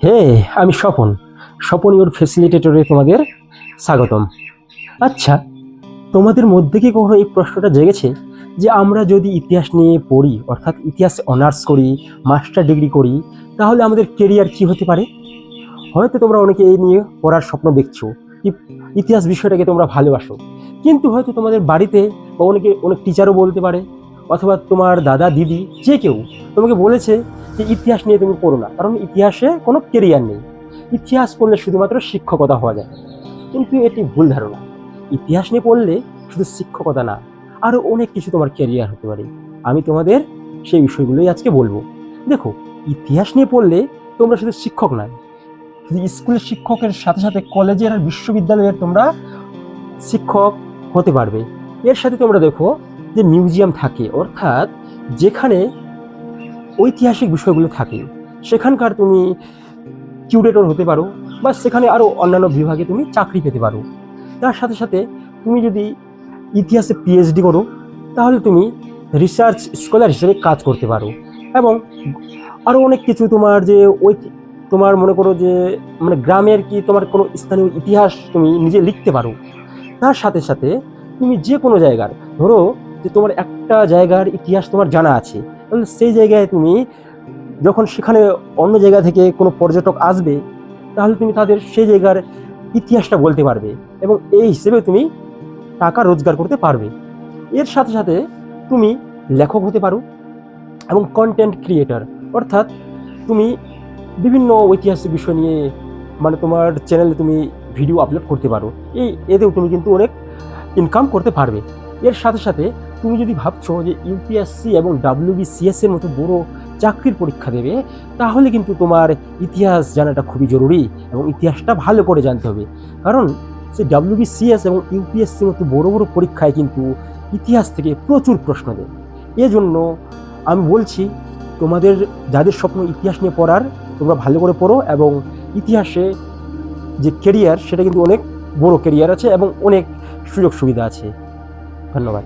হে, আমি স্বপন। স্বপন ইউর ফ্যাসিলিটেটরে তোমাদের স্বাগতম। আচ্ছা, তোমাদের মধ্যে কি কখনো এই প্রশ্নটা জেগেছে যে আমরা যদি ইতিহাস নিয়ে পড়ি, অর্থাৎ ইতিহাসে অনার্স করি, মাস্টার ডিগ্রি করি, তাহলে আমাদের কেরিয়ার কি হতে পারে? হয়তো তোমরা অনেকে এই নিয়ে পড়ার স্বপ্ন দেখছো, ইতিহাস বিষয়টাকে তোমরা ভালোবাসো, কিন্তু হয়তো তোমাদের বাড়িতে বা অনেক টিচারও বলতে পারে, অথবা তোমার দাদা দিদি যে কেউ তোমাকে বলেছে যে ইতিহাস নিয়ে তুমি পড়ো না, কারণ ইতিহাসে কোনো কেরিয়ার নেই। ইতিহাস পড়লে শুধুমাত্র শিক্ষকতা হওয়া যায়, কিন্তু এটি ভুল ধারণা। ইতিহাস নিয়ে পড়লে শুধু শিক্ষকতা না, আরও অনেক কিছু তোমার ক্যারিয়ার হতে পারে। আমি তোমাদের সেই বিষয়গুলোই আজকে বলবো। দেখো, ইতিহাস নিয়ে পড়লে তোমরা শুধু শিক্ষক নয়, শুধু স্কুলের শিক্ষকের সাথে সাথে কলেজের আর বিশ্ববিদ্যালয়ের তোমরা শিক্ষক হতে পারবে। এর সাথে তোমরা দেখো যে মিউজিয়াম থাকে, অর্থাৎ যেখানে ঐতিহাসিক বিষয়গুলো থাকে, সেখানকার তুমি কিউরেটর হতে পারো, বা সেখানে আরও অন্যান্য বিভাগে তুমি চাকরি পেতে পারো। তার সাথে সাথে তুমি যদি ইতিহাসে পিএইচডি করো, তাহলে তুমি রিসার্চ স্কলার হিসেবে কাজ করতে পারো, এবং আরও অনেক কিছু তোমার যে তোমার মনে করো যে মানে গ্রামের কি তোমার কোনো স্থানীয় ইতিহাস তুমি নিজে লিখতে পারো। তার সাথে সাথে তুমি যে কোনো জায়গার, ধরো যে তোমার একটা জায়গার ইতিহাস তোমার জানা আছে, তাহলে সেই জায়গায় তুমি যখন সেখানে অন্য জায়গা থেকে কোনো পর্যটক আসবে, তাহলে তুমি তাদের সেই জায়গার ইতিহাসটা বলতে পারবে, এবং এই হিসেবে তুমি টাকা রোজগার করতে পারবে। এর সাথে সাথে তুমি লেখক হতে পারো এবং কন্টেন্ট ক্রিয়েটর, অর্থাৎ তুমি বিভিন্ন ঐতিহাসিক বিষয় নিয়ে মানে তোমার চ্যানেলে তুমি ভিডিও আপলোড করতে পারো। এতেও তুমি কিন্তু অনেক ইনকাম করতে পারবে। এর সাথে সাথে তুমি যদি ভাবছো যে ইউপিএসসি এবং WBCS এর মতো বড় চাকরির পরীক্ষা দেবে, তাহলে কিন্তু তোমার ইতিহাস জানাটা খুবই জরুরি, এবং ইতিহাসটা ভালো করে জানতে হবে, কারণ সেই WBCS এবং ইউপিএসসির মতো বড় বড় পরীক্ষায় কিন্তু ইতিহাস থেকে প্রচুর প্রশ্ন দেয়। এজন্য আমি বলছি, তোমাদের যাদের স্বপ্ন ইতিহাস নিয়ে পড়ার, তোমরা ভালো করে পড়ো, এবং ইতিহাসে যে কেরিয়ার, সেটা কিন্তু অনেক বড় কেরিয়ার আছে এবং অনেক সুযোগ সুবিধা আছে। ধন্যবাদ।